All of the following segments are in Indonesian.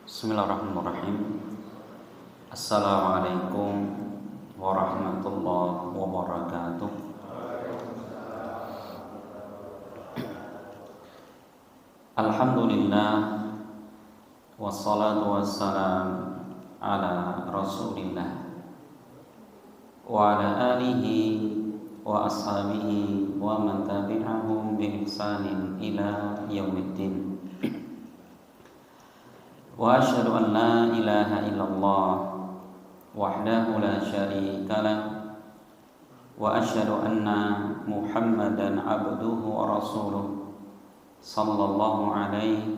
Bismillahirrahmanirrahim. Assalamualaikum warahmatullahi wabarakatuh. Alhamdulillah, wassalatu wassalam ala Rasulillah wa ala alihi wa ashabihi wa man tabi'ahum bi ihsanin ila yaumiddin. Wa asyhadu an la ilaha illallah wahdahu la syarika lah wa asyhadu anna Muhammadan abduhu wa rasuluh sallallahu alaihi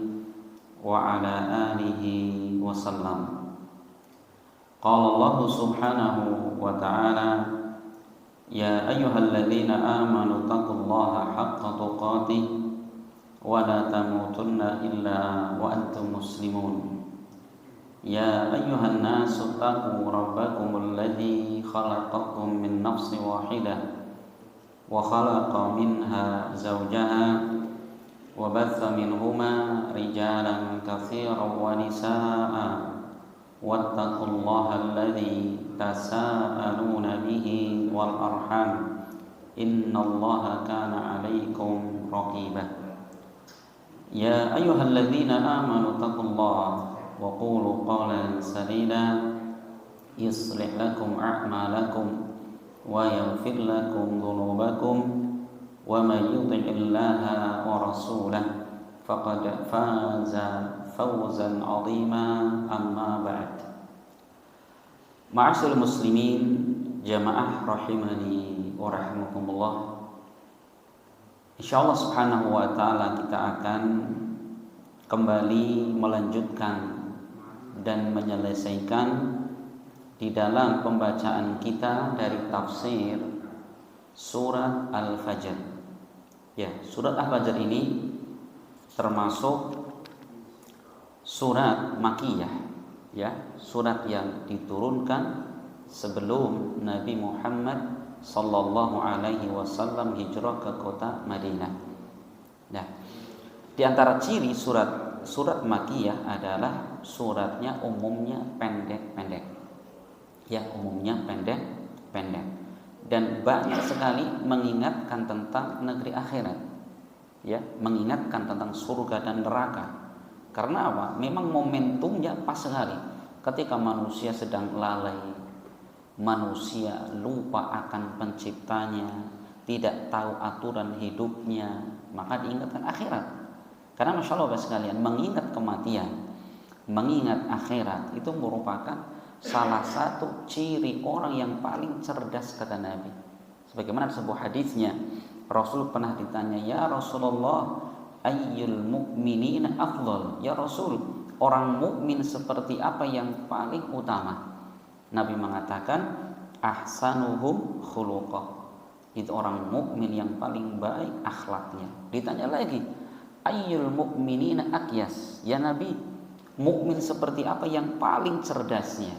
wa ala alihi wa sallam. Qala Allah subhanahu wa ta'ala, ya ayyuhalladzina amanu taqullaha haqqa tuqatih wa la tamutunna illa wa antum muslimun. Ya ayyuhan nasu taqu rabbakumul ladzi khalaqakum min nafsin wahidah wa khalaqa minha zawjaha wa batha minhuma rijalan katsiran wa nisaa'a wattaqullaha alladzi tasaaluna bihi wal arham innallaha kana 'alaikum raqibah. Ya ayyuhalladzina amanu taqullaha wa qulu qawlan sadida yuslih lakum a'malakum wa yaghfir lakum dhunubakum wa may yuti'illaha wa rasulahu faqad faza fawzan 'azima. Amma ba'd. Ma'asyiral muslimin, jamaah rahimani wa rahimakumullah. Insyaallah subhanahu wa ta'ala kita akan kembali melanjutkan dan menyelesaikan di dalam pembacaan kita dari tafsir surat Al-Fajr. Ya, surat Al-Fajr ini termasuk surat Makkiyah, ya, surat yang diturunkan sebelum Nabi Muhammad sallallahu alaihi wasallam hijrah ke kota Madinah. Nah, di antara ciri surat Makkiyah adalah suratnya umumnya pendek-pendek. Ya, umumnya pendek-pendek. Dan banyak sekali mengingatkan tentang negeri akhirat. Ya, mengingatkan tentang surga dan neraka. Karena apa? Memang momentumnya pas sekali. Ketika manusia sedang lalai, manusia lupa akan penciptanya, tidak tahu aturan hidupnya, maka diingatkan akhirat. Karena Masya Allah sekalian, mengingat kematian, mengingat akhirat itu merupakan salah satu ciri orang yang paling cerdas, kata Nabi. Sebagaimana sebuah hadisnya, Rasul pernah ditanya, ya Rasulullah, ayyul mu'minina afdal? Ya Rasul, orang mukmin seperti apa yang paling utama? Nabi mengatakan, ahsanuhum khuluqah. Itu orang mukmin yang paling baik akhlaknya. Ditanya lagi, ayyul mu'minina aqyas? Ya Nabi, mukmin seperti apa yang paling cerdasnya?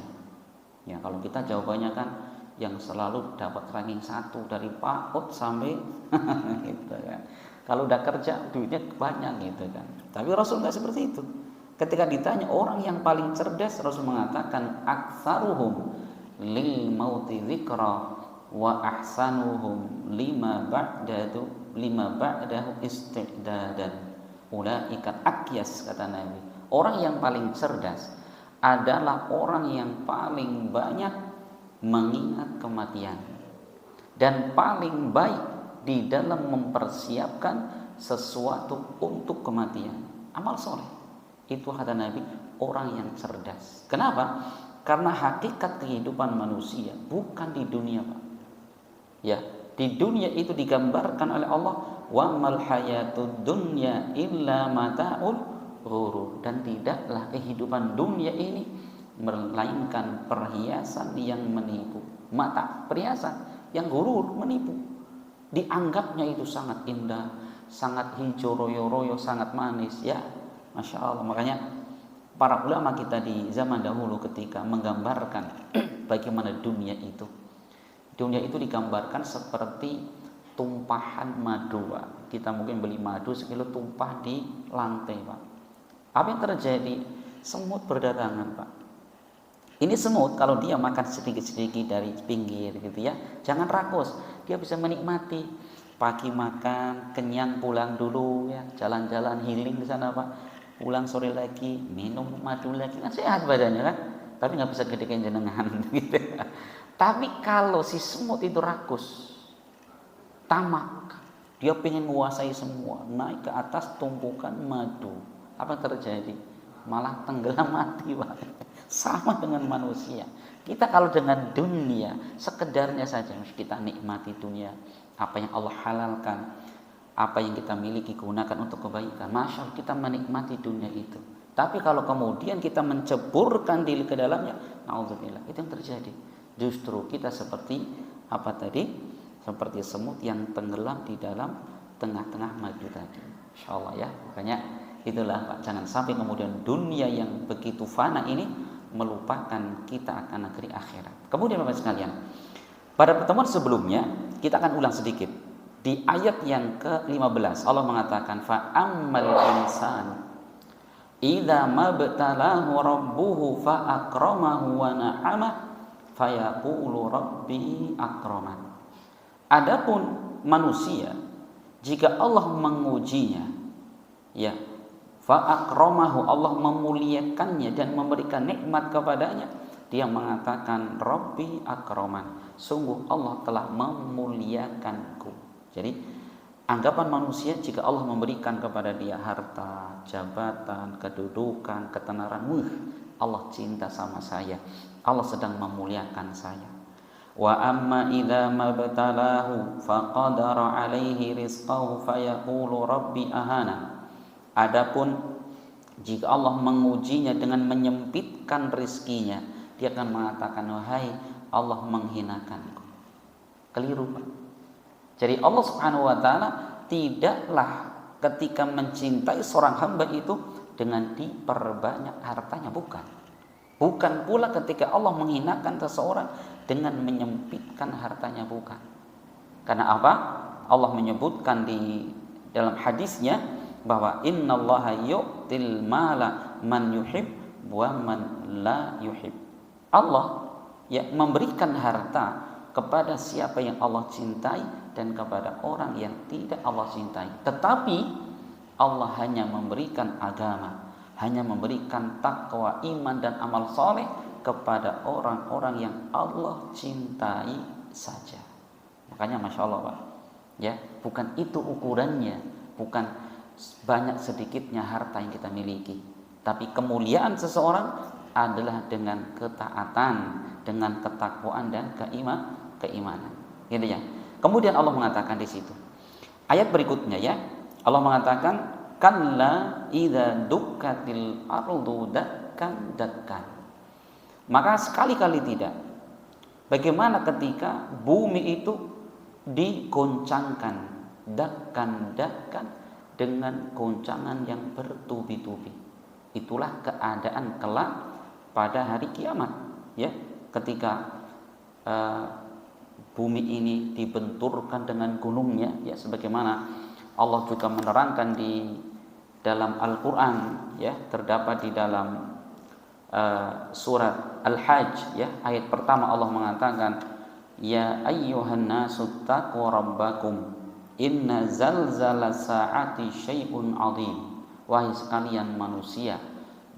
Ya, kalau kita jawabannya kan yang selalu dapat ranking 1 dari PAUD sampai gitu kan. Kalau udah kerja duitnya banyak gitu kan. Tapi Rasul enggak seperti itu. Ketika ditanya orang yang paling cerdas, Rasul mengatakan aktsaruhum lil mauti dzikra wa ahsanuhum lima ba'dahu istidadan. Ulaikat aqyas, kata Nabi. Orang yang paling cerdas adalah orang yang paling banyak mengingat kematian dan paling baik di dalam mempersiapkan sesuatu untuk kematian. Amal soleh itu, kata Nabi, orang yang cerdas. Kenapa? Karena hakikat kehidupan manusia bukan di dunia, Pak. Ya, di dunia itu digambarkan oleh Allah, wa mal hayatud dunya illa mata'ul ghurur, dan tidaklah kehidupan dunia ini melainkan perhiasan yang menipu. Mata, perhiasan yang ghurur, menipu. Dianggapnya itu sangat indah, sangat hijau royo-royo, sangat manis, ya. Masya Allah. Makanya para ulama kita di zaman dahulu ketika menggambarkan bagaimana dunia itu digambarkan seperti tumpahan madu, Pak. Kita mungkin beli madu sekilo tumpah di lantai, Pak. Apa yang terjadi? semut berdatangan, Pak. Ini semut kalau dia makan sedikit-sedikit dari pinggir gitu ya, jangan rakus, dia bisa menikmati. Pagi makan, kenyang pulang dulu ya, jalan-jalan healing di sana Pak. Pulang sore lagi, minum madu lagi, kan sehat badannya kan. Tapi nggak bisa gedekan jenengan gitu. Tapi kalau si semut itu rakus, tamak, dia pengen menguasai semua, naik ke atas tumpukan madu. Apa yang terjadi? Malah tenggelam mati, Pak. Sama dengan manusia. Kita kalau dengan dunia, sekedarnya saja kita nikmati dunia. Apa yang Allah halalkan, apa yang kita miliki gunakan untuk kebaikan. Masya Allah, kita menikmati dunia itu. Tapi kalau kemudian kita menceburkan diri ke dalamnya, naudzubillah, itu yang terjadi. Justru kita seperti apa tadi? Seperti semut yang tenggelam di dalam tengah-tengah madu tadi. Insya Allah ya. Makanya itulah Pak, jangan sampai kemudian dunia yang begitu fana ini melupakan kita akan negeri akhirat. Kemudian Bapak sekalian, pada pertemuan sebelumnya kita akan ulang sedikit. Di ayat yang ke-15 Allah mengatakan fa ammal insan idza mabtalahu rabbuhu fa akramahu wa na'amah fayaqulu rabbi akraman. Adapun manusia jika Allah mengujinya ya fa'akramahu, Allah memuliakannya dan memberikan nikmat kepadanya, dia mengatakan Rabbi akraman, sungguh Allah telah memuliakanku. Jadi anggapan manusia jika Allah memberikan kepada dia harta, jabatan, kedudukan, ketenaran, Allah cinta sama saya, Allah sedang memuliakan saya. Wa amma idza mabtalahu faqadara alaihi rizqahu fayaqulu rabbi ahana. Adapun jika Allah mengujinya dengan menyempitkan rizkinya, dia akan mengatakan wahai Allah menghinakanku. Keliru Pak. Jadi Allah Subhanahu wa taala tidaklah ketika mencintai seorang hamba itu dengan diperbanyak hartanya, bukan. Bukan pula ketika Allah menghinakan seseorang dengan menyempitkan hartanya, bukan. Karena apa? Allah menyebutkan di dalam hadisnya bahwa innallaha yu'til mala man yuhib wa man la yuhib. Allah ya memberikan harta kepada siapa yang Allah cintai dan kepada orang yang tidak Allah cintai. Tetapi Allah hanya memberikan agama, hanya memberikan takwa, iman dan amal soleh kepada orang-orang yang Allah cintai saja. Makanya Masya Allah Pak, ya, bukan itu ukurannya, bukan banyak sedikitnya harta yang kita miliki, tapi kemuliaan seseorang adalah dengan ketaatan, dengan ketakwaan dan keimanan, gitu ya. Kemudian Allah mengatakan di situ, ayat berikutnya ya, Allah mengatakan kalla idza dukkatil ardu dakkan dakkan. Maka sekali-kali tidak. Bagaimana ketika bumi itu digoncangkan dakkan dengan goncangan yang bertubi-tubi. Itulah keadaan kelak pada hari kiamat ya, ketika bumi ini dibenturkan dengan gunungnya ya, sebagaimana Allah juga menerangkan di dalam Al-Qur'an ya, terdapat di dalam surat Al-Hajj ya, ayat pertama Allah mengatakan ya ayyuhan nasu taqu rabbakum inna zalzala sa'ati syai'un 'adzim. Wahai sekalian manusia,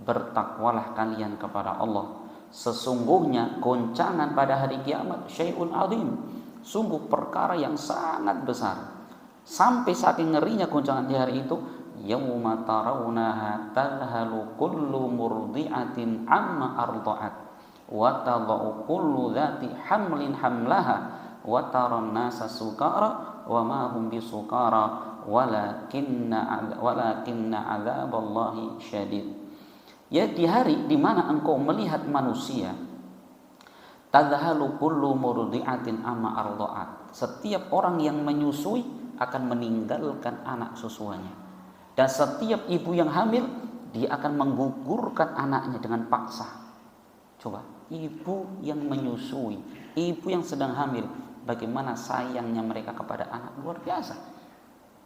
bertakwalah kalian kepada Allah. Sesungguhnya goncangan pada hari kiamat syai'un 'adzim, sungguh perkara yang sangat besar. Sampai saking ngerinya goncangan di hari itu, yauma tarawunaha tadhalu kullu murdi'atin amma arda'at wa tadau kullu dzati hamlin hamlaha wa taran nasa sukara wa ma hum bisukara walakinna adzaballahi syadid. Ya, di hari di mana engkau melihat manusia tadhalu kullu murdi'atin amma arda'at, setiap orang yang menyusui akan meninggalkan anak susuannya, dan setiap ibu yang hamil dia akan menggugurkan anaknya dengan paksa. Coba, ibu yang menyusui, ibu yang sedang hamil, bagaimana sayangnya mereka kepada anak, luar biasa.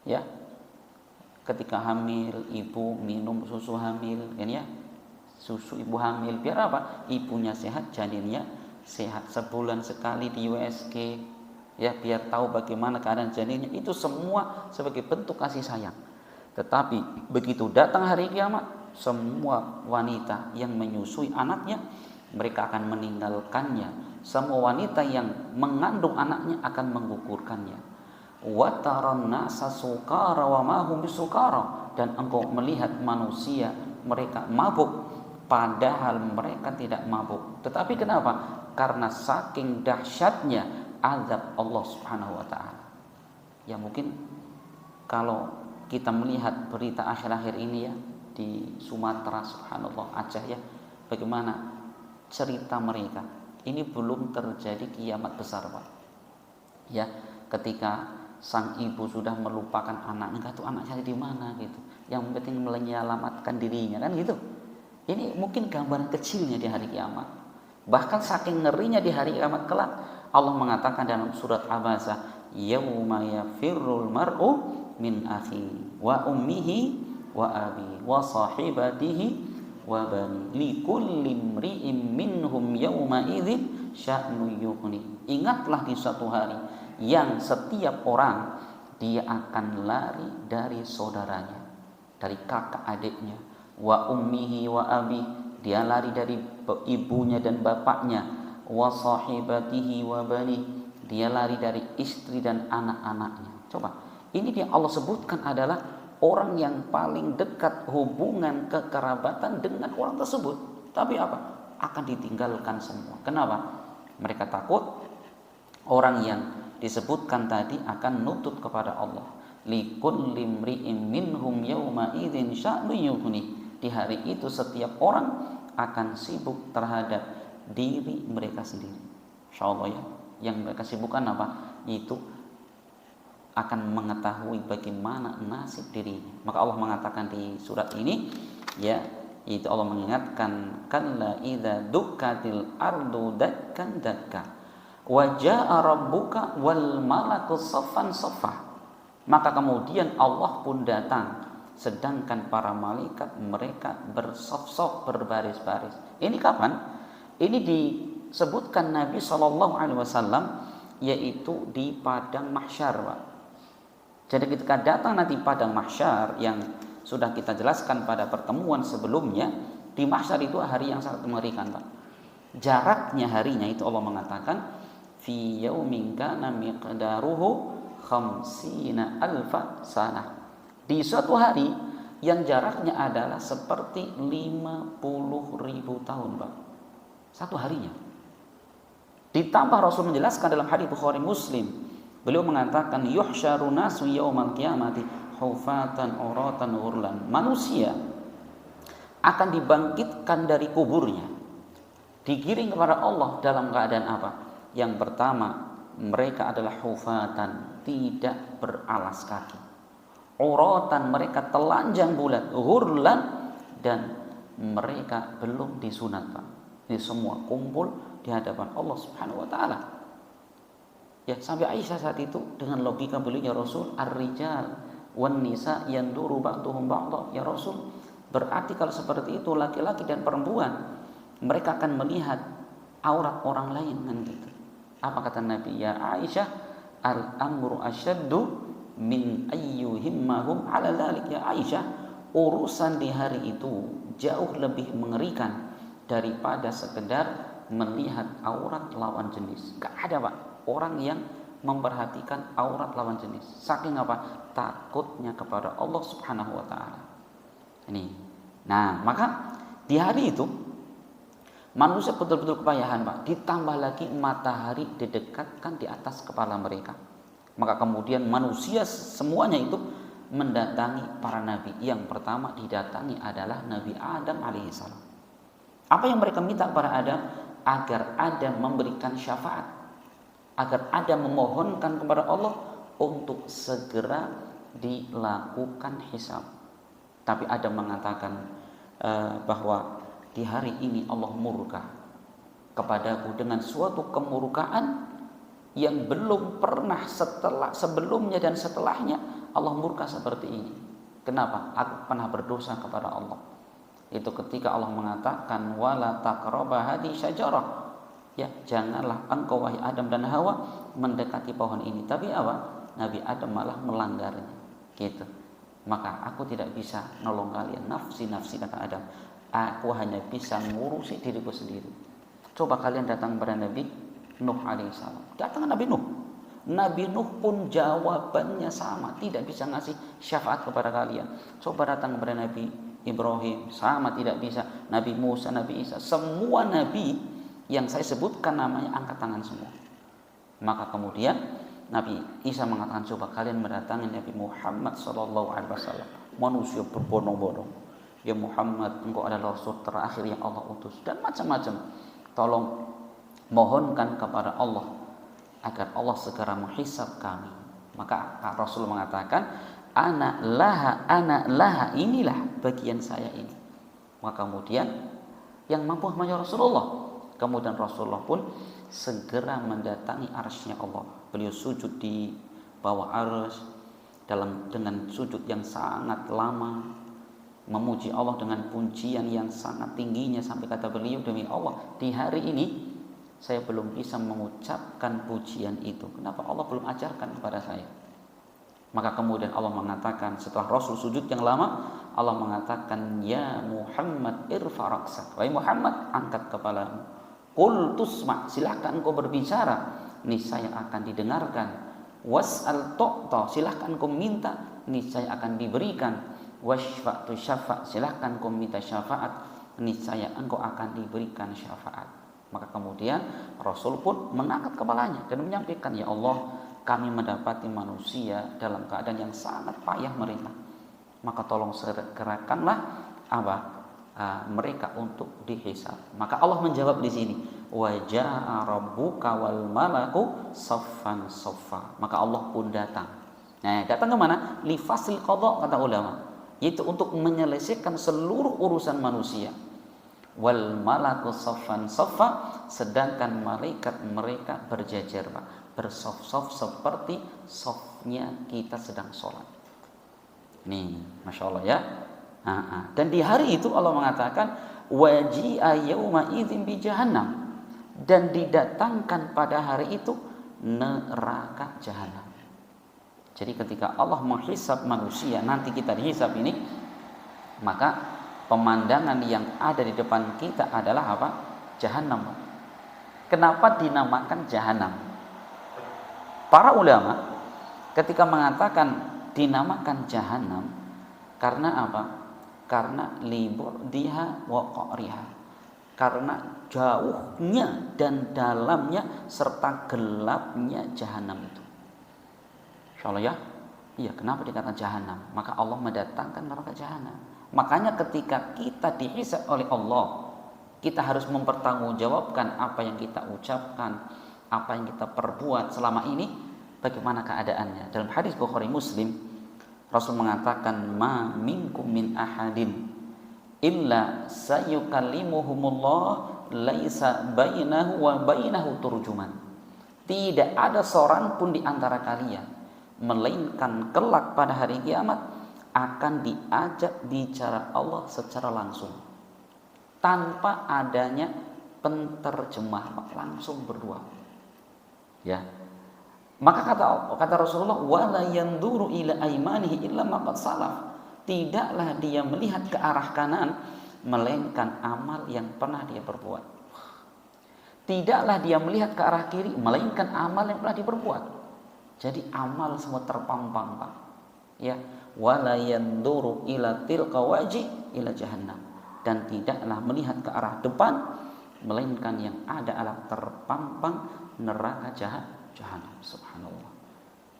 Ya, ketika hamil, ibu minum susu hamil, kan ya, susu ibu hamil. Biar apa? Ibunya sehat, janinnya sehat. Sebulan sekali di USG, ya, biar tahu bagaimana keadaan janinnya. Itu semua sebagai bentuk kasih sayang. Tetapi begitu datang hari kiamat, semua wanita yang menyusui anaknya, mereka akan meninggalkannya. Semua wanita yang mengandung anaknya akan menggugurkannya. Wa taran nasa sukara wa ma hum bisukara, dan engkau melihat manusia mereka mabuk padahal mereka tidak mabuk. Tetapi kenapa? Karena saking dahsyatnya azab Allah Subhanahu wa taala. Ya, mungkin kalau kita melihat berita akhir-akhir ini ya di Sumatera, subhanallah, Aceh ya, bagaimana cerita mereka. Ini belum terjadi kiamat besar, Pak. Ya, ketika sang ibu sudah melupakan anaknya, enggak tahu anaknya di mana gitu. Yang penting menyelamatkan dirinya kan gitu. Ini mungkin gambaran kecilnya di hari kiamat. Bahkan saking ngerinya di hari kiamat kelak, Allah mengatakan dalam surat Abasa, yauma yafirrul mar'u min akhi wa ummihi wa abi wa sahibatihi wa bani likulli imri'in minhum yauma idzin sya'nu yughni. Ingatlah di suatu hari yang setiap orang dia akan lari dari saudaranya, dari kakak adiknya, wa ummihi wa abi, dia lari dari ibunya dan bapaknya, wa sahibatihi wa bani, dia lari dari istri dan anak-anaknya. Coba, ini yang Allah sebutkan adalah orang yang paling dekat hubungan kekerabatan dengan orang tersebut. Tapi apa? Akan ditinggalkan semua. Kenapa? Mereka takut orang yang disebutkan tadi akan nutut kepada Allah. Likulli imri'in minhum yauma idzin sya'nu yughni. Di hari itu setiap orang akan sibuk terhadap diri mereka sendiri. Insyaallah ya. Yang mereka sibukkan apa? Itu akan mengetahui bagaimana nasib dirinya. Maka Allah mengatakan di surat ini, ya, itu Allah mengingatkan, kalla idza dukkatil ardu dakkan dakka wa jaa rabbuka wal malaku saffan saffa. Maka kemudian Allah pun datang, sedangkan para malaikat mereka bersaf-saf, berbaris-baris. Ini kapan? Ini disebutkan Nabi SAW, yaitu di padang mahsyar, Pak. Jadi ketika datang nanti padang mahsyar yang sudah kita jelaskan pada pertemuan sebelumnya, di mahsyar itu hari yang sangat mengerikan, Pak. Jaraknya harinya itu Allah mengatakan, fi yaumin kana miqdaruhu khamsina alfa sanah. Di suatu hari yang jaraknya adalah seperti 50.000 tahun, Pak. Satu harinya. Ditambah Rasul menjelaskan dalam hadis Bukhari Muslim, beliau mengatakan yuhsyarun nasu yaumal qiyamati hufatan uratan ghurlan. Manusia akan dibangkitkan dari kuburnya, digiring kepada Allah dalam keadaan apa? Yang pertama, mereka adalah hufatan, tidak beralas kaki. Uratan, mereka telanjang bulat. Ghurlan, dan mereka belum disunat, Pak. Ini semua kumpul di hadapan Allah Subhanahu wa taala. Ya, sampai Aisyah saat itu dengan logika beliau, ya Rasul, ar-rijal wan nisa yanduru ba'duhum ba'dha. Ya Rasul, berarti kalau seperti itu laki-laki dan perempuan mereka akan melihat aurat orang lain kan gitu. Apa kata Nabi? Ya Aisyah, al-amru asyaddu min ayyuhimmahum ala dzalik. Ya Aisyah, urusan di hari itu jauh lebih mengerikan daripada sekedar melihat aurat lawan jenis. Gak ada, Pak, orang yang memperhatikan aurat lawan jenis. Saking apa? Takutnya kepada Allah Subhanahu wa taala. Ini. Nah, maka di hari itu manusia betul-betul kepayahan, Pak. Ditambah lagi matahari didekatkan di atas kepala mereka. Maka kemudian manusia semuanya itu mendatangi para nabi. Yang pertama didatangi adalah Nabi Adam alaihissalam. Apa yang mereka minta kepada Adam? Agar Adam memberikan syafaat, agar Adam memohonkan kepada Allah untuk segera dilakukan hisab. Tapi Adam mengatakan bahwa di hari ini Allah murka kepadaku dengan suatu kemurkaan yang belum pernah sebelumnya dan setelahnya Allah murka seperti ini. Kenapa? Aku pernah berdosa kepada Allah. Itu ketika Allah mengatakan wala taqraba hadhihi syajarah. Ya, janganlah engkau wahai Adam dan Hawa mendekati pohon ini. Tapi apa? Nabi Adam malah melanggarnya. Gitu. Maka aku tidak bisa nolong kalian. Nafsi kata Adam. Aku hanya bisa ngurusi diriku sendiri. Coba kalian datang kepada Nabi Nuh alaihissalam. Datang Nabi Nuh. Nabi Nuh pun jawabannya sama. Tidak bisa ngasih syafaat kepada kalian. Coba datang kepada Nabi Ibrahim. Sama, tidak bisa. Nabi Musa, Nabi Isa. Semua Nabi yang saya sebutkan namanya angkat tangan semua. Maka kemudian Nabi Isa mengatakan, coba kalian mendatangi Nabi Muhammad SAW, manusia berbondong-bondong. Ya Muhammad, engkau adalah Rasul terakhir yang Allah utus, dan macam-macam. Tolong mohonkan kepada Allah agar Allah segera menghisab kami. Maka Rasul mengatakan, ana laha, inilah bagian saya ini. Maka kemudian yang mampu hanya Rasulullah. Kemudian Rasulullah pun segera mendatangi arsy-Nya Allah. Beliau sujud di bawah arsy dengan sujud yang sangat lama, memuji Allah dengan pujian yang sangat tingginya, sampai kata beliau, demi Allah di hari ini saya belum bisa mengucapkan pujian itu. Kenapa? Allah belum ajarkan kepada saya. Maka kemudian Allah mengatakan, setelah Rasul sujud yang lama, Allah mengatakan, ya Muhammad irfa raksak, wahai Muhammad angkat kepalamu. Qul tusma, silahkan engkau berbicara, niscaya akan didengarkan. Was'al tu'ta, silahkan engkau minta, niscaya akan diberikan. Washfa'tu syafa', silahkan engkau minta syafaat, niscaya engkau akan diberikan syafaat. Maka kemudian Rasul pun mengangkat kepalanya dan menyampaikan, ya Allah, kami mendapati manusia dalam keadaan yang sangat payah mereka. Maka tolong segerakanlah mereka untuk dihisab. Maka Allah menjawab di sini, wa jaa rabbuka wal malaku saffan saffa. Maka Allah pun datang. Nah, datang ke mana? Li fasil qada, kata ulama, yaitu untuk menyelesaikan seluruh urusan manusia. Wal malaku saffan saffa, sedangkan malaikat mereka berjajar, bersaf-saf seperti safnya kita sedang sholat. Nih, masya Allah ya. Dan di hari itu Allah mengatakan, waji'a yauma idzin bi jahannam, dan didatangkan pada hari itu neraka jahanam. Jadi ketika Allah menghisab manusia, nanti kita dihisab ini, maka pemandangan yang ada di depan kita adalah apa? Jahanam. Kenapa dinamakan jahanam? Para ulama ketika mengatakan dinamakan jahanam, karena apa? Karena libur diha wa qariha, karena jauhnya dan dalamnya serta gelapnya jahanam itu. Insyaallah ya. Iya, kenapa dikatakan jahanam? Maka Allah mendatangkan neraka jahanam. Makanya ketika kita dihisab oleh Allah, kita harus mempertanggungjawabkan apa yang kita ucapkan, apa yang kita perbuat selama ini, bagaimana keadaannya. Dalam hadis Bukhari Muslim, Rasul mengatakan, ma minkum min ahadin illa sayukallimuhumullah laisa bainahu wa bainahu turjuman. Tidak ada seorang pun di antara kalian, melainkan kelak pada hari kiamat akan diajak bicara Allah secara langsung, tanpa adanya penterjemah, langsung berdua. Ya. Maka kata Rasulullah, wala yanduru ila aimanihi illa ma qad salaf. Tidaklah dia melihat ke arah kanan melainkan amal yang pernah dia perbuat. Tidaklah dia melihat ke arah kiri melainkan amal yang pernah diperbuat. Jadi amal semua terpampang, Pak. Ya, wala yanduru ila tilqa waji ila jahannam. Dan tidaklah melihat ke arah depan melainkan yang ada adalah terpampang neraka jahanam. Subhanallah.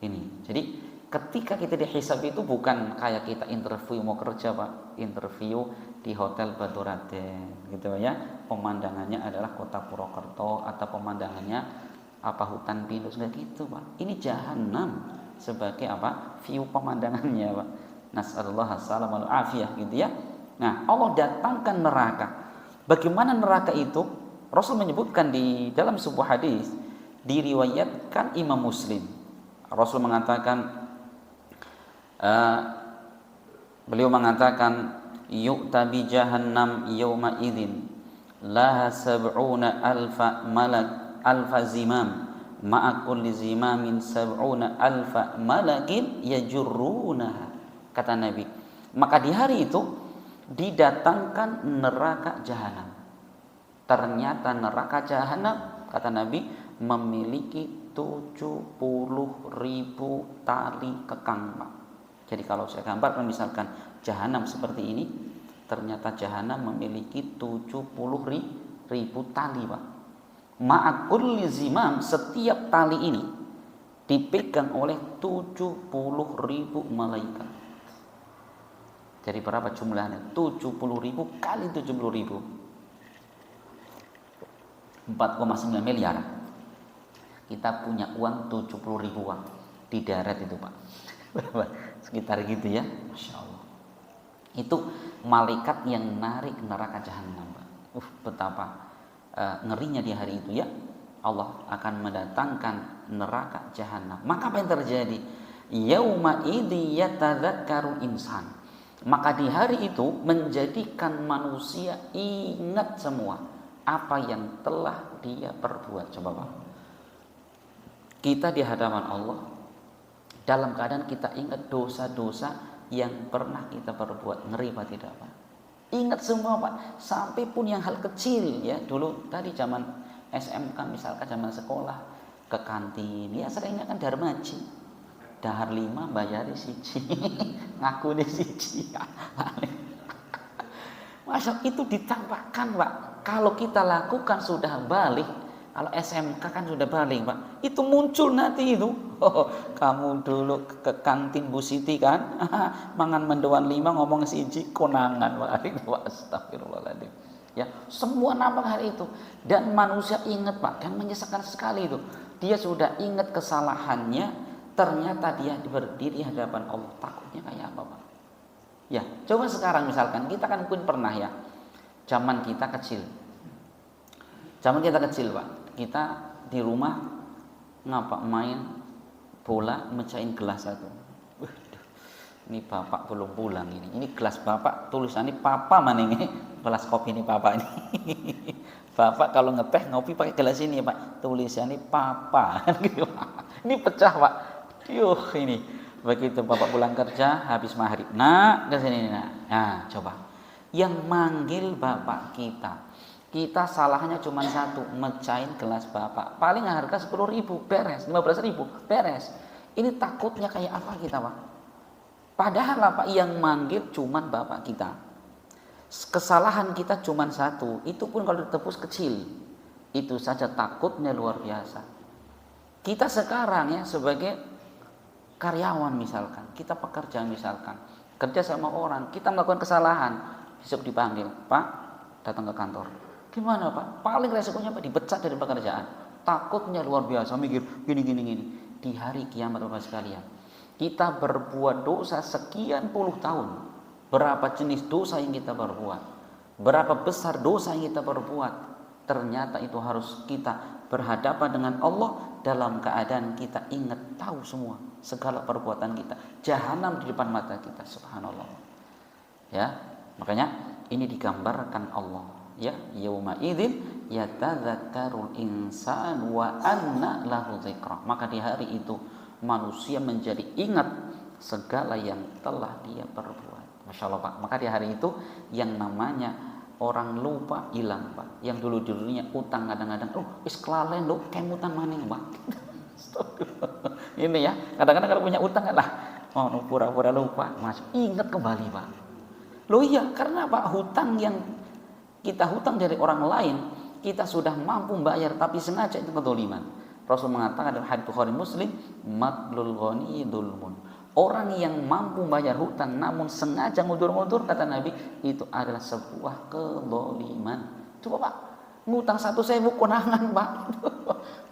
Ini. Jadi ketika kita dihisab itu bukan kayak kita interview mau kerja, Pak. Interview di Hotel Batu Raden gitu ya. Pemandangannya adalah kota Purwokerto atau pemandangannya apa hutan pinus, enggak gitu, Pak. Ini jahanam sebagai apa? View pemandangannya, Pak. Nasallallahu salam wal afiyah gitu ya. Nah, Allah datangkan neraka. Bagaimana neraka itu? Rasul menyebutkan di dalam sebuah hadis, diriwayatkan Imam Muslim. Rasul mengatakan, beliau mengatakan, yu'ta bi jahannam yawma idzin laha sab'una alfa malak alfa zimam ma'a kulli zimamin sab'una alfa malakin yajurrunaha. Kata Nabi, maka di hari itu didatangkan neraka jahanam. Ternyata neraka jahanam, kata Nabi, memiliki 70.000 tali kekang, Pak. Jadi kalau saya gambarkan misalkan jahanam seperti ini, ternyata jahanam memiliki 70.000 tali, Pak. Ma'akul zimam, setiap tali ini dipegang oleh 70.000 malaikat. Jadi berapa jumlahnya? 70.000 kali 70.000, 4,9 miliar. Kita punya uang 70.000 uang di darat itu, Pak. Sekitar gitu ya, Masya Allah. Itu malaikat yang narik neraka jahanam, Pak. Betapa ngerinya di hari itu ya. Allah akan mendatangkan neraka jahanam. Maka apa yang terjadi? Yauma idzi yatadzakkaru insan. Maka di hari itu menjadikan manusia ingat semua apa yang telah dia perbuat. Coba, Pak. Kita di hadapan Allah dalam keadaan kita ingat dosa-dosa yang pernah kita perbuat. Ngeri Pak tidak, Pak? Ingat semua, Pak. Sampai pun yang hal kecil ya. Dulu tadi zaman SMK misalkan, zaman sekolah ke kantin ya, seringnya kan darmaji, dahar 5 bayari siji ngaku nih siji. Masa itu ditampakkan, Pak. Kalau kita lakukan sudah balik, kalau SMK kan sudah balik, Pak, itu muncul nanti itu. Kamu dulu ke kantin Bu Siti kan, mangan mendoan 5 ngomong siji konangan, Pak. Astagfirullahaladzim. Ya, semua nampak hari itu. Dan manusia ingat, Pak, kan menyesalkan sekali itu. Dia sudah ingat kesalahannya, ternyata dia berdiri hadapan Allah. Takutnya kayak apa, Pak? Ya, coba sekarang misalkan kita kan mungkin pernah ya, zaman kita kecil, Pak, kita di rumah ngapa main bola, mecahin gelas satu. Ini bapak belum pulang ini gelas bapak, tulisannya papa mana ini, gelas kopi ini papa ini. Bapak kalau ngeteh ngopi pakai gelas ini, Pak, tulisannya papa. Ini pecah, Pak. Ini begitu bapak pulang kerja habis maghrib, nak ke sini, nak. Nah, coba yang manggil bapak kita salahnya cuma satu, mecahin gelas bapak, paling harga 10.000 beres, 15.000 beres. Ini takutnya kayak apa kita, Pak? Padahal Pak, yang manggil cuma bapak kita, kesalahan kita cuma satu, itu pun kalau ditebus kecil, itu saja takutnya luar biasa. Kita sekarang ya sebagai karyawan misalkan, kita pekerja misalkan, kerja sama orang, kita melakukan kesalahan, besok dipanggil, Pak, datang ke kantor. Gimana, Pak? Paling resikonya, Pak, dipecat dari pekerjaan. Takutnya luar biasa, mikir gini. Di hari kiamat, Bapak sekalian, kita berbuat dosa sekian puluh tahun. Berapa jenis dosa yang kita perbuat, berapa besar dosa yang kita perbuat, ternyata itu harus kita berhadapan dengan Allah dalam keadaan kita ingat tahu semua segala perbuatan kita. Jahanam di depan mata kita, subhanallah. Ya, makanya ini digambarkan Allah. Ya, yauma idzin yatadzakkarul insan wa anna lahu dzikra. Maka di hari itu manusia menjadi ingat segala yang telah dia perbuat. Masya Allah, Pak. Maka di hari itu yang namanya orang lupa hilang, Pak. Yang dulunya utang kadang-kadang, wis kelalen lho, kemutan maning, Pak. Ini ya, kadang-kadang kalau punya utang kan lah, pura-pura lupa, Mas, ingat kembali, Pak. Loh iya, karena Pak, hutang yang kita hutang dari orang lain, kita sudah mampu bayar tapi sengaja, itu kedzaliman. Rasul mengatakan dalam hadits Bukhari Muslim, matlul ghani dzulmun. Orang yang mampu bayar hutang namun sengaja ngudur-ngudur, kata Nabi, itu adalah sebuah kedzaliman. Coba, Pak, ngutang 1.000 konangan, Pak.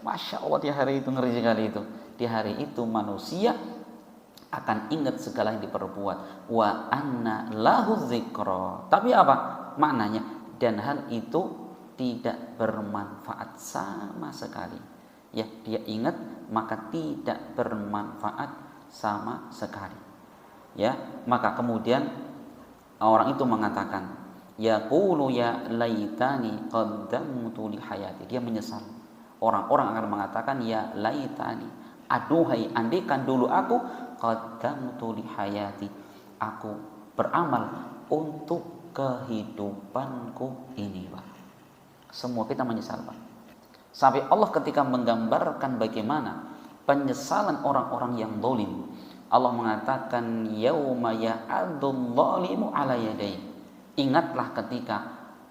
Masya Allah, di hari itu ngeri sekali itu. Di hari itu manusia akan ingat segala yang diperbuat. Wa anna lahu dzikra. Tapi apa maknanya? Dan hal itu tidak bermanfaat sama sekali. Ya, dia ingat maka tidak bermanfaat sama sekali. Ya, maka kemudian Orang itu mengatakan, yaqulu ya laitani qaddamtu li hayati. Dia menyesal. Orang-orang akan mengatakan, ya laitani, aduhai andaikan dulu aku qaddamtu li hayati, aku beramal untuk kehidupanku ini, Pak. Semua kita menyesal, Pak. Sampai Allah ketika menggambarkan bagaimana penyesalan orang-orang yang zalim, Allah mengatakan yauma ya'adul zalimu ala yadayhi. Ingatlah ketika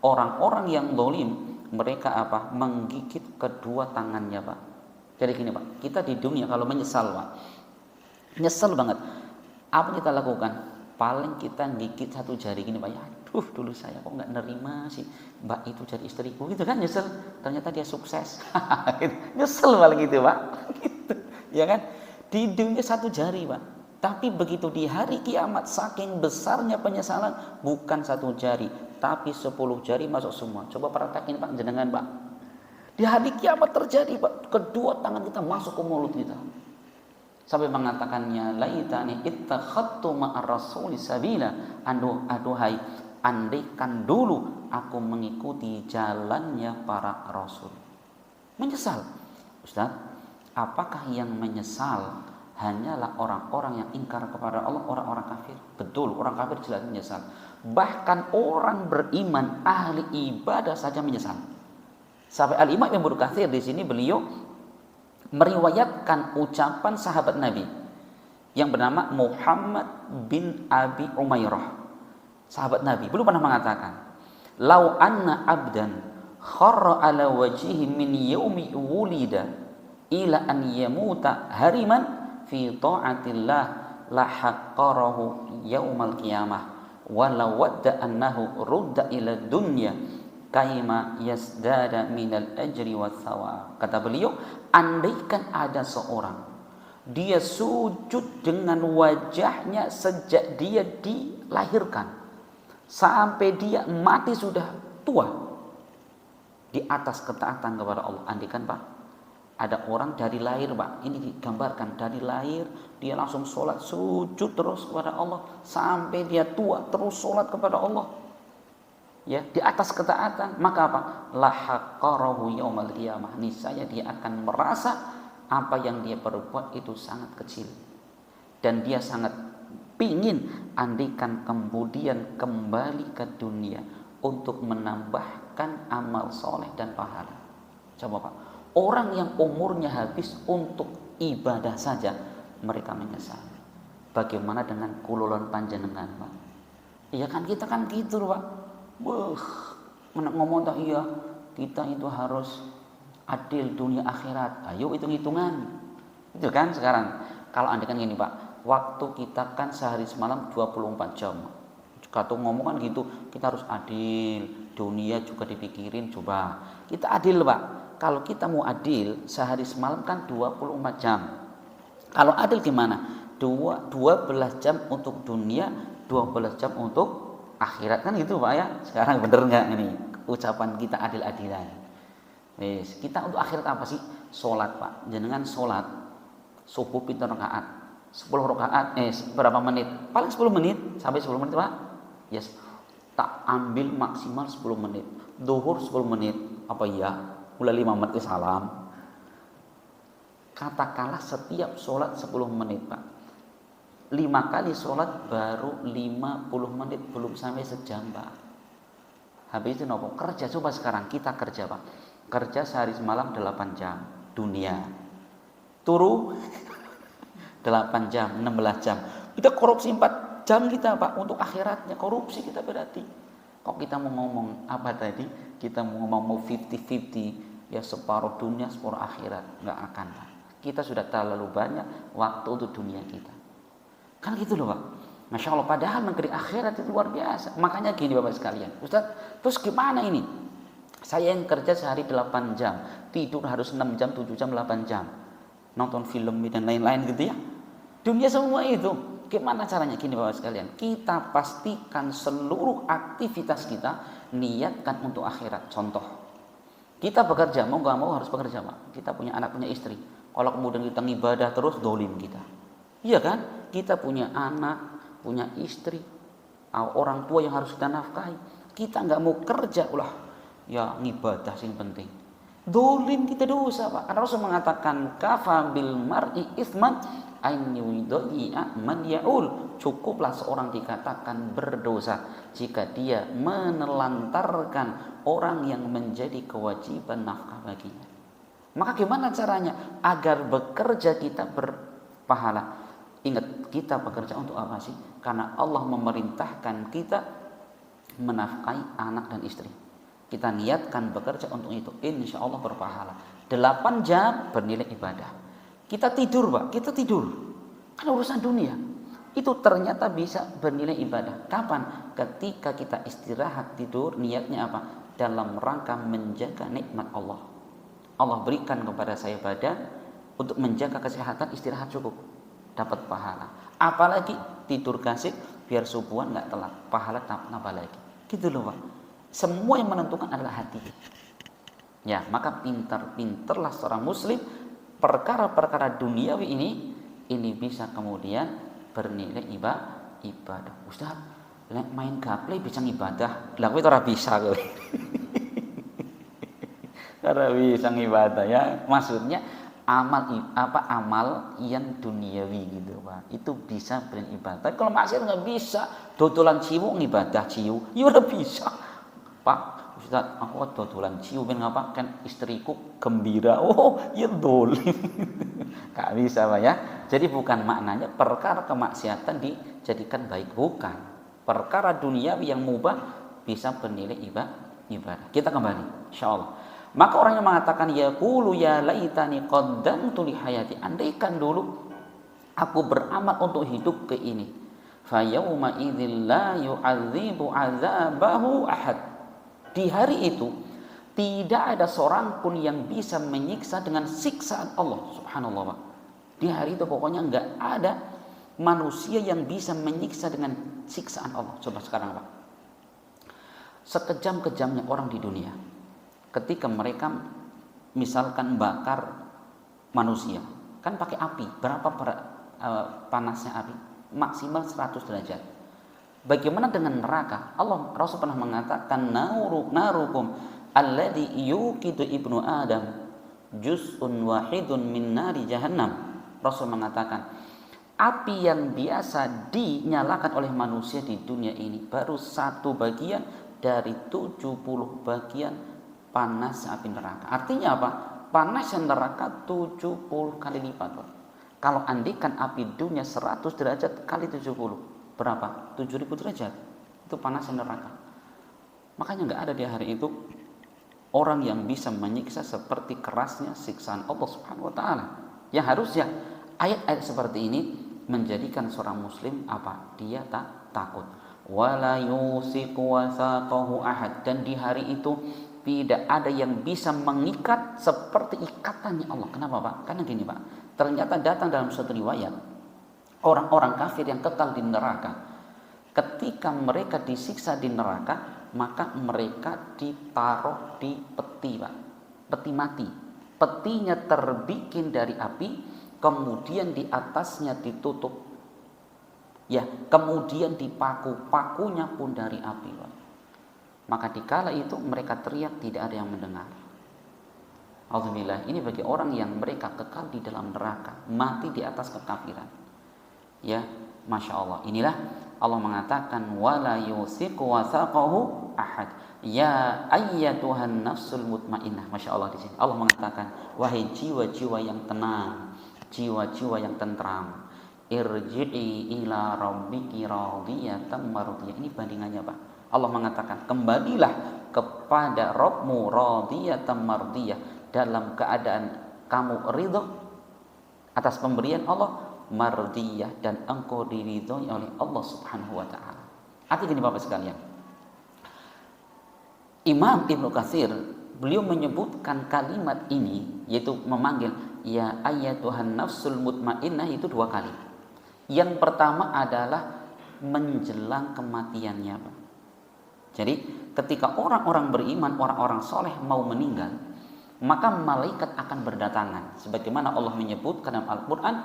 orang-orang yang zalim mereka apa? Menggigit kedua tangannya, Pak. Jadi gini, Pak, kita di dunia kalau menyesal, Pak, nyesel banget, apa kita lakukan? Paling kita gigit satu jari gini, Pak, ya aduh dulu saya kok nggak nerima sih mbak itu jadi istriku, gitu kan, nyesel. Ternyata dia sukses. Nyesel paling gitu, Pak. Gitu. Ya kan, di dunia satu jari, Pak, tapi begitu di hari kiamat saking besarnya penyesalan, bukan satu jari tapi 10 jari masuk semua. Coba praktekin, Pak, jenengan, Pak, di hari kiamat terjadi, Pak, kedua tangan kita masuk ke mulut kita. Sampai mengatakannya, laitani ittakhadtu ma'ar rasuli sabila, aduhai andaikan dulu aku mengikuti jalannya para rasul. Menyesal. Ustaz, apakah yang menyesal hanyalah orang-orang yang ingkar kepada Allah, orang-orang kafir? Betul, orang kafir jelas menyesal. Bahkan orang beriman, ahli ibadah saja menyesal. Sampai Al-Imam Ibnu Katsir di sini beliau meriwayatkan ucapan sahabat Nabi yang bernama Muhammad bin Abi Umairah. Sahabat Nabi belum pernah mengatakan, "Lau anna abdan kharra ala wajhihi min yaumi wulida ila an yamuta hariman fi ta'atillah la haqqarahu yaumal qiyamah wa law wadda annahu rudda ila dunya kaima yasdada minal ajri wa thawab." Kata beliau, andaikan ada seorang dia sujud dengan wajahnya sejak dia dilahirkan sampai dia mati sudah tua di atas ketaatan kepada Allah. Andaikan, Pak, ada orang dari lahir, Pak, ini digambarkan dari lahir dia langsung sholat sujud terus kepada Allah sampai dia tua terus sholat kepada Allah, ya, di atas ketaatan, maka apa? La haqqarahu yaumal qiyamah, niscaya dia akan merasa apa yang dia perbuat itu sangat kecil dan dia sangat pingin andaikan kemudian kembali ke dunia untuk menambahkan amal soleh dan pahala. Coba, Pak, orang yang umurnya habis untuk ibadah saja mereka menyesal. Bagaimana dengan kululon panjenengan, Pak? Iya kan, kita kan gitu, Pak. Ngomong tak, iya kita itu harus adil dunia akhirat. Ayo hitung-hitungan. Itu kan sekarang. Kalau andai kan gini, Pak, waktu kita kan sehari semalam 24 jam. Kata ngomong kan gitu, kita harus adil, dunia juga dipikirin. Coba kita adil, Pak. Kalau kita mau adil, sehari semalam kan 24 jam. Kalau adil gimana? 12 jam untuk dunia, 12 jam untuk akhirat, kan gitu, Pak, ya. Sekarang bener nggak ini ucapan kita adil-adilan? Wes, kita untuk akhirat apa sih? Sholat, Pak. Jenengan sholat subuh pinter rakaat, 10 rakaat, berapa menit? Paling 10 menit sampai 10 menit, Pak. Yes, tak ambil maksimal 10 menit. Zuhur 10 menit, apa ya? Mulai 5 menit salam. Katakanlah setiap sholat 10 menit, Pak. 5 kali sholat baru 50 menit, belum sampai sejam, Pak. Habis itu nopo kerja. Coba sekarang kita kerja, Pak. Kerja sehari semalam 8 jam dunia, turu 8 jam, 16 jam. Kita korupsi 4 jam kita, Pak, untuk akhiratnya. Korupsi kita berarti. Kok kita mau ngomong apa tadi? Kita mau ngomong mau 50-50, ya, separuh dunia separuh akhirat. Nggak akan, Pak. Kita sudah terlalu banyak waktu untuk dunia kita. Kan gitu loh, Pak. Masya Allah, padahal negeri akhirat itu luar biasa. Makanya gini, Bapak sekalian, Ustaz, terus gimana ini? Saya yang kerja sehari 8 jam, tidur harus 6 jam, 7 jam, 8 jam, nonton film dan lain-lain gitu ya. Dunia semua itu. Gimana caranya? Gini, Bapak sekalian, kita pastikan seluruh aktivitas kita niatkan untuk akhirat. Contoh, kita bekerja, mau gak mau harus bekerja, Pak. Kita punya anak, punya istri. Kalau kemudian kita ibadah terus, dolim kita. Iya kan? Kita punya anak, punya istri, orang tua yang harus kita nafkahi. Kita nggak mau kerja, ulah ya ngibadah sing penting. Dolim kita dosa Pak. Karena Rasul mengatakan kafa bil mar'i itsman an yudhi'a man ya'ul. Cukuplah seorang dikatakan berdosa jika dia menelantarkan orang yang menjadi kewajiban nafkah baginya. Maka gimana caranya agar bekerja kita berpahala? Ingat, kita bekerja untuk apa sih? Karena Allah memerintahkan kita menafkahi anak dan istri. Kita niatkan bekerja untuk itu, insya Allah berpahala. 8 jam bernilai ibadah. Kita tidur Pak, kita tidur. Kan urusan dunia. Itu ternyata bisa bernilai ibadah. Kapan? Ketika kita istirahat tidur, niatnya apa? Dalam rangka menjaga nikmat Allah. Allah berikan kepada saya badan untuk menjaga kesehatan, istirahat cukup, dapat pahala. Apalagi tidur kasih biar subuhan nggak telat, pahala tambah lagi. Gitu loh Pak. Semua yang menentukan adalah hati. Ya, maka pintar-pintarlah seorang muslim perkara-perkara duniawi ini bisa kemudian bernilai ibadah. Ustaz, main gaple bisa ibadah. Lah kowe ora bisa kowe. Ora bisa ibadah ya. Maksudnya amal yang duniawi gitu Pak. Itu bisa beribadah. Kalau maksiat nggak bisa, dodolan ciu ngibadah ciu, ya ora bisa. Pak, Ustaz, aku dodolan ciu ben ngapa kan istriku gembira. Oh, ya dolim. Gak bisa Pak ya. Jadi bukan maknanya perkara kemaksiatan dijadikan baik, bukan. Perkara duniawi yang mubah bisa bernilai ibadah. Kita kembali insyaallah. Maka orang yang mengatakan yaqulu ya laitani qaddamtu li hayati, andaikan dulu aku beramal untuk hidup ke ini. Fa yauma idzil la yu'adzibu 'adzabahu ahad. Di hari itu tidak ada seorang pun yang bisa menyiksa dengan siksaan Allah. Subhanallah Pak. Di hari itu pokoknya enggak ada manusia yang bisa menyiksa dengan siksaan Allah. Coba sekarang Pak. Sekejam-kejamnya orang di dunia, ketika mereka misalkan bakar manusia, kan pakai api. Berapa panasnya api? Maksimal 100 derajat. Bagaimana dengan neraka? Rasul pernah mengatakan narukum alladhi yuqidu ibnu Adam juz'un wahidun min nari jahannam. Rasul mengatakan api yang biasa dinyalakan oleh manusia di dunia ini baru 1 bagian dari 70 bagian panas api neraka. Artinya apa? Panasnya neraka 70 kali lipat. Kalau andikan api dunia 100 derajat kali 70, berapa? 7000 derajat. Itu panasnya neraka. Makanya nggak ada di hari itu orang yang bisa menyiksa seperti kerasnya siksaan Allah Subhanahu wa taala. Yang harusnya ayat-ayat seperti ini menjadikan seorang muslim apa? Dia takut. Wala yusiqu wasaqahu ahad. Dan di hari itu tidak ada yang bisa mengikat seperti ikatannya Allah. Kenapa Pak? Karena gini Pak, ternyata datang dalam suatu riwayat orang-orang kafir yang kekal di neraka, ketika mereka disiksa di neraka, maka mereka ditaruh di peti Pak, peti mati. Petinya terbikin dari api, kemudian di atasnya ditutup, ya, kemudian pakunya pun dari api Pak. Maka dikala itu mereka teriak, tidak ada yang mendengar. Alhamdulillah, ini bagi orang yang mereka kekal di dalam neraka, mati di atas kekafiran. Ya, Masya Allah. Inilah Allah mengatakan wala yusiqu wasaqahu ahad. Ya ayyatuhan nafsul mutmainnah. Masya Allah di sini. Allah mengatakan wahai jiwa-jiwa yang tenang, jiwa-jiwa yang tentram, irji'i ila rabbiki radiyatan mardiyah. Ini bandingannya Pak. Allah mengatakan kembalilah kepada Rabbmu radiyatan mardiyah, dalam keadaan kamu ridho atas pemberian Allah, mardiyah, dan engkau diridhoi oleh Allah Subhanahu wa taala. Artinya gini Bapak sekalian, Imam Ibnu Katsir beliau menyebutkan kalimat ini, yaitu memanggil ya ayyatuhan nafsul mutmainnah itu 2 kali. Yang pertama adalah menjelang kematiannya Pak. Jadi ketika orang-orang beriman, orang-orang soleh mau meninggal, maka malaikat akan berdatangan. Sebagaimana Allah menyebutkan dalam Al-Quran,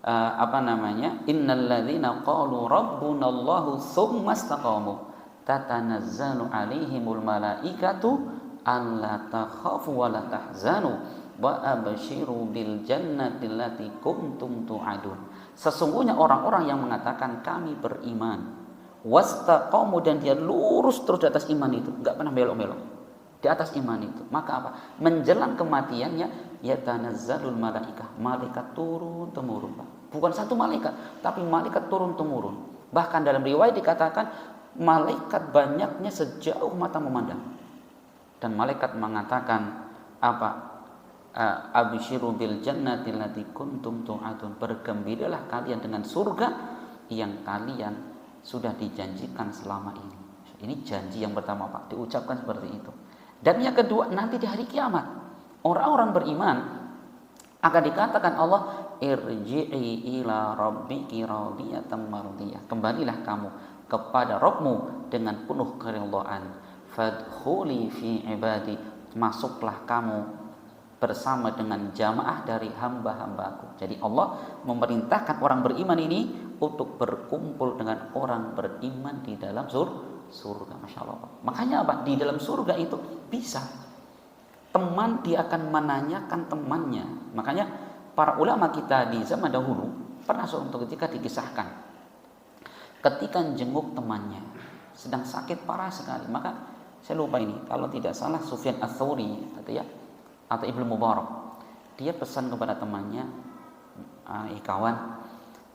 Innal ladzina qalu rabbunallahu tsumma istaqamu tatanazzalu alaihimul malaikatu alla takhafu wa la tahzanu wa abshiru bil jannati allati kuntum tu'adun. Sesungguhnya orang-orang yang mengatakan kami beriman, wastaqamu, dan dia lurus terus di atas iman itu, enggak pernah belok-belok di atas iman itu, maka apa? Menjelang kematiannya yatanazzalul malaikah, malaikat turun temurun, Pak. Bukan satu malaikat, tapi malaikat turun temurun. Bahkan dalam riwayat dikatakan malaikat banyaknya sejauh mata memandang. Dan malaikat mengatakan apa? Absyiru bil jannati allati kuntum tu'adun, bergembiralah kalian dengan surga yang kalian sudah dijanjikan selama ini. Ini janji yang pertama, Pak, diucapkan seperti itu. Dan yang kedua, nanti di hari kiamat orang-orang beriman akan dikatakan Allah, irji'i ila rabbiki radiyatan mardiyah, kembalilah kamu kepada Rabbmu dengan penuh keridhaan. Fadkhuli fi ibadi, masuklah kamu bersama dengan jamaah dari hamba-hambaku. Jadi Allah memerintahkan orang beriman ini untuk berkumpul dengan orang beriman di dalam surga. Masya Allah. Makanya apa? Di dalam surga itu bisa teman, dia akan menanyakan temannya. Makanya para ulama kita di zaman dahulu pernah suatu ketika dikisahkan, ketika jenguk temannya sedang sakit parah sekali, maka saya lupa ini, kalau tidak salah Sufyan Ats-Tsauri atau Ibnu Mubarak, dia pesan kepada temannya, kawan,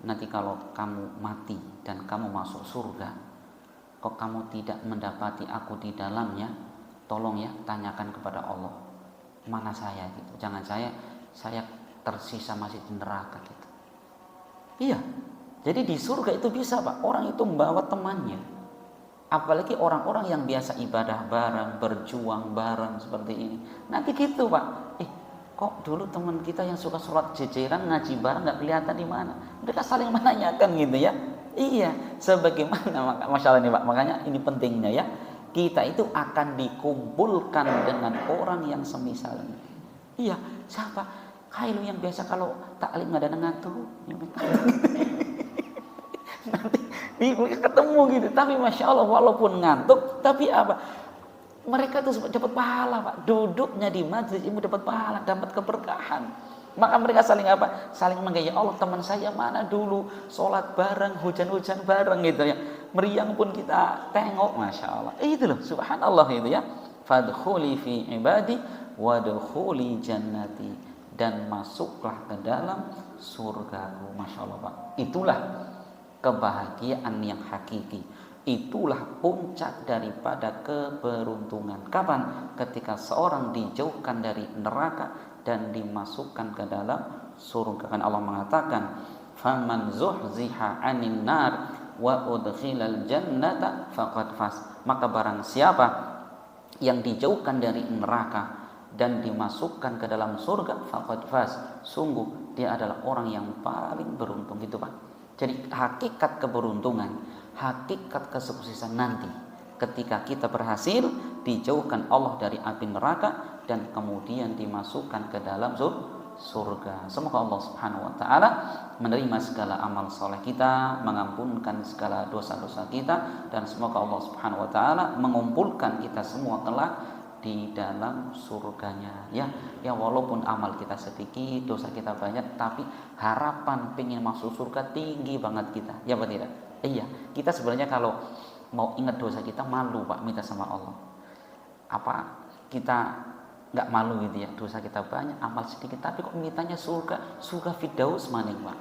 nanti kalau kamu mati dan kamu masuk surga, kok kamu tidak mendapati aku di dalamnya, tolong ya tanyakan kepada Allah, mana saya gitu. Jangan saya tersisa masih di neraka gitu. Iya. Jadi di surga itu bisa, Pak, orang itu membawa temannya. Apalagi orang-orang yang biasa ibadah bareng, berjuang bareng seperti ini. Nanti gitu, Pak. Kok dulu teman kita yang suka sholat jejeran, ngaji bareng, nggak kelihatan di mana? Mereka saling menanyakan gitu ya. Iya, sebagaimana masalah ini, Pak. Makanya ini pentingnya ya. Kita itu akan dikumpulkan dengan orang yang semisalnya. Iya, siapa? Kailu yang biasa kalau taklim nggak ada ngantuk. Nanti ketemu gitu. Tapi Masya Allah, walaupun ngantuk, tapi apa? Mereka tuh dapat pahala, Pak. Duduknya di majlis ilmu dapat pahala, dapat keberkahan. Maka mereka saling apa? Saling menggaya, Allah teman saya mana dulu sholat bareng, hujan-hujan bareng gitu ya. Meriang pun kita tengok, Masya Allah. Itu loh, subhanallah itu ya. Fadkhuli fi ibadi wadkhuli jannati, dan masuklah ke dalam surgaku. Masya Allah, Pak. Itulah kebahagiaan yang hakiki. Itulah puncak daripada keberuntungan. Kapan? Ketika seorang dijauhkan dari neraka dan dimasukkan ke dalam surga. Kan Allah mengatakan, faman zuhziha 'anil nar wa udkhilal jannata faqad faz. Maka barang siapa yang dijauhkan dari neraka dan dimasukkan ke dalam surga, faqad faz, sungguh dia adalah orang yang paling beruntung. Gitu, Pak. Jadi hakikat keberuntungan, hakikat kesuksesan nanti ketika kita berhasil dijauhkan Allah dari api neraka dan kemudian dimasukkan ke dalam surga. Semoga Allah Subhanahu wa taala menerima segala amal soleh kita, mengampunkan segala dosa-dosa kita, dan semoga Allah Subhanahu wa taala mengumpulkan kita semua kelak di dalam surganya ya. Ya walaupun amal kita sedikit, dosa kita banyak, tapi harapan pengen masuk surga tinggi banget kita. Ya apa tidak? Iya, kita sebenarnya kalau mau ingat dosa kita malu, Pak, minta sama Allah. Apa kita nggak malu gitu ya? Dosa kita banyak, amal sedikit, tapi kok mintanya surga Firdaus maning, Pak.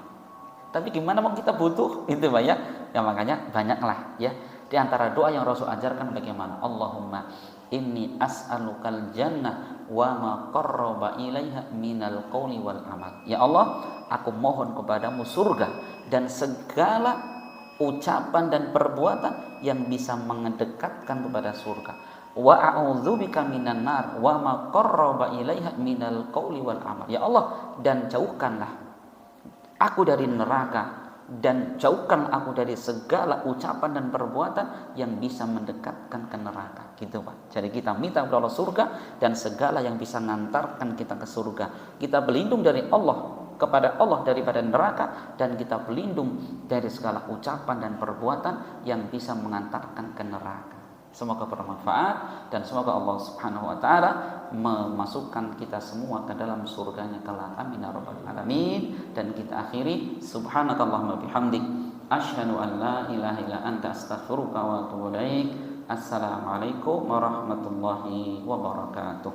Tapi gimana mau kita butuh itu, Pak ya? Ya makanya banyaklah ya. Di antara doa yang Rasul ajarkan bagaimana? Allahumma inni as'alukal jannah wa ma qarraba ilaiha minal qawli wal amal. Ya Allah, aku mohon kepadamu surga dan segala ucapan dan perbuatan yang bisa mendekatkan kepada surga. Wa a'udzubika minan nar wa ma qarraba ilaiha minal qawli wal amal. Ya Allah, dan jauhkanlah aku dari neraka dan jauhkan aku dari segala ucapan dan perbuatan yang bisa mendekatkan ke neraka. Gitu, Pak. Jadi kita minta kepada Allah surga dan segala yang bisa mengantarkan kita ke surga. Kita berlindung dari Allah kepada Allah daripada neraka, dan kita berlindung dari segala ucapan dan perbuatan yang bisa mengantarkan ke neraka. Semoga bermanfaat dan semoga Allah Subhanahu wa taala memasukkan kita semua ke dalam surganya kelak. Amin ya rabbal alamin. Dan kita akhiri subhanakallahumma bihamdik asyhadu an la ilaha illa anta astaghfiruka wa atubu ilaik. Assalamualaikum warahmatullahi wabarakatuh.